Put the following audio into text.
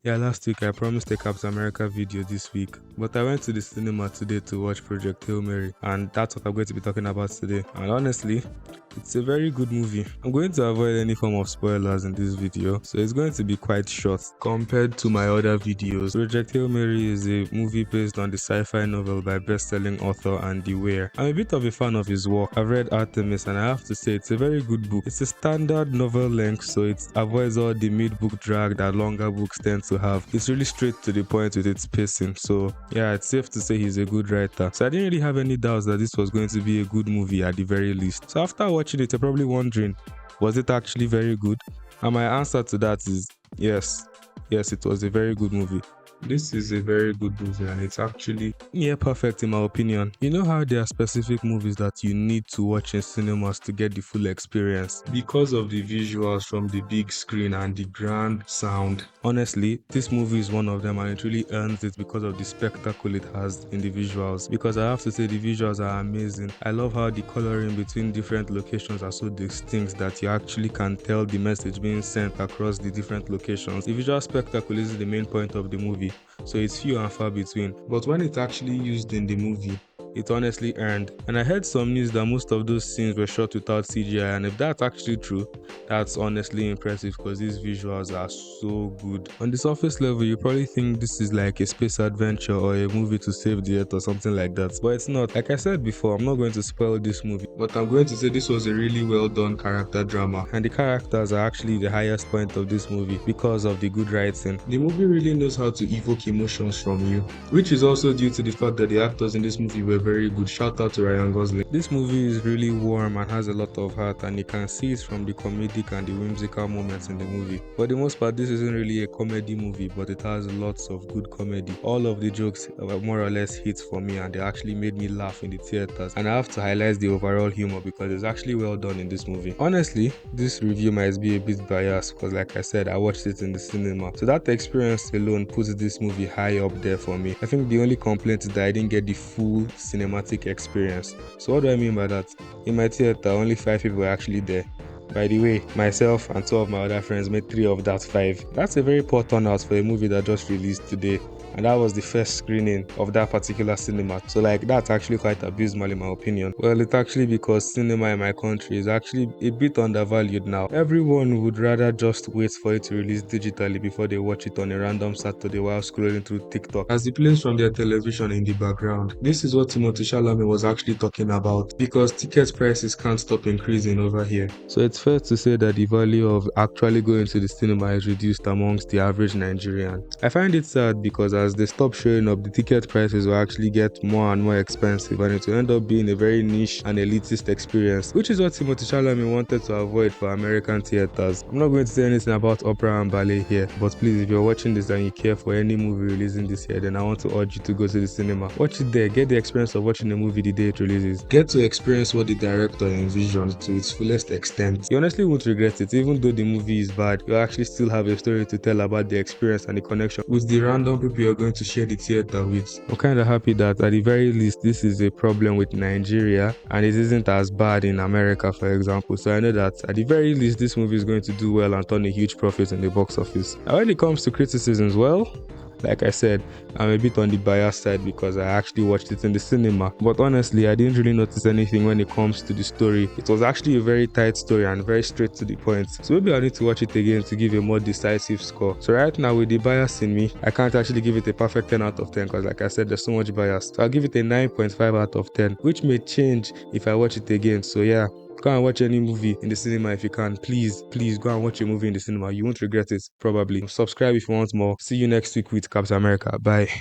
Yeah, last week I promised a Captain America video this week, but I went to the cinema today to watch Project Hail Mary, and that's what I'm going to be talking about today. And honestly, it's a very good movie. I'm going to avoid any form of spoilers in this video, so it's going to be quite short compared to my other videos. Project Hail Mary is a movie based on the sci-fi novel by best-selling author Andy Weir. I'm a bit of a fan of his work. I've read Artemis, and I have to say it's a very good book. It's a standard novel length, so it avoids all the mid-book drag that longer books tend to have. It's really straight to the point with its pacing, so yeah, it's safe to say he's a good writer. So I didn't really have any doubts that this was going to be a good movie at the very least. So after watching it, you're probably wondering, was it actually very good? And my answer to that is yes. Yes, it was a very good movie. This is a very good movie, and it's actually near perfect in my opinion. You know how there are specific movies that you need to watch in cinemas to get the full experience because of the visuals from the big screen and the grand sound. Honestly, this movie is one of them, and it really earns it because of the spectacle it has in the visuals. Because I have to say, the visuals are amazing. I love how the coloring between different locations are so distinct that you actually can tell the message being sent across the different locations. The visual spectacle is the main point of the movie, so it's few and far between. But when it's actually used in the movie, it honestly earned. And I heard some news that most of those scenes were shot without CGI, and if that's actually true, that's honestly impressive because these visuals are so good. On the surface level, you probably think this is like a space adventure or a movie to save the earth or something like that, but it's not. Like I said before, I'm not going to spoil this movie, but I'm going to say this was a really well done character drama, and the characters are actually the highest point of this movie because of the good writing. The movie really knows how to evoke emotions from you, which is also due to the fact that the actors in this movie were very good. Shout out to Ryan Gosling. This movie is really warm and has a lot of heart, and you can see it from the comedic and the whimsical moments in the movie. For the most part, this isn't really a comedy movie, but it has lots of good comedy. All of the jokes more or less hit for me, and they actually made me laugh in the theaters. And I have to highlight the overall humor because it's actually well done in this movie. Honestly, this review might be a bit biased because, like I said, I watched it in the cinema, so that experience alone puts this movie high up there for me. I think the only complaint is that I didn't get the full cinematic experience. So what do I mean by that? In my theater, only 5 people were actually there. By the way, myself and 2 of my other friends made 3 of that 5. That's a very poor turnout for a movie that just released today, and that was the first screening of that particular cinema. So like, that's actually quite abysmal in my opinion. Well, it's actually because cinema in my country is actually a bit undervalued now. Everyone would rather just wait for it to release digitally before they watch it on a random Saturday while scrolling through TikTok, as it plays from their television in the background. This is what Timothée Chalamet was actually talking about, because ticket prices can't stop increasing over here. So it's fair to say that the value of actually going to the cinema is reduced amongst the average Nigerian. I find it sad because as they stop showing up, the ticket prices will actually get more and more expensive, and it will end up being a very niche and elitist experience, which is what Timothée Chalamet wanted to avoid for American theaters. I'm not going to say anything about opera and ballet here, but please, if you're watching this and you care for any movie releasing this year, then I want to urge you to go to the cinema. Watch it there, get the experience of watching a movie the day it releases. Get to experience what the director envisioned to its fullest extent. You honestly won't regret it. Even though the movie is bad, you actually still have a story to tell about the experience and the connection with the random people you're going to share the theater with. I'm kind of happy that at the very least this is a problem with Nigeria and it isn't as bad in America, for example. So I know that at the very least this movie is going to do well and turn a huge profit in the box office. Now when it comes to criticisms, well, like I said, I'm a bit on the biased side because I actually watched it in the cinema. But honestly, I didn't really notice anything when it comes to the story. It was actually a very tight story and very straight to the point. So maybe I need to watch it again to give a more decisive score. So right now, with the bias in me, I can't actually give it a perfect 10 out of 10 because like I said, there's so much bias. So I'll give it a 9.5 out of 10, which may change if I watch it again. So yeah, go and watch any movie in the cinema if you can. Please, please go and watch a movie in the cinema. You won't regret it, probably. Subscribe if you want more. See you next week with Captain America. Bye.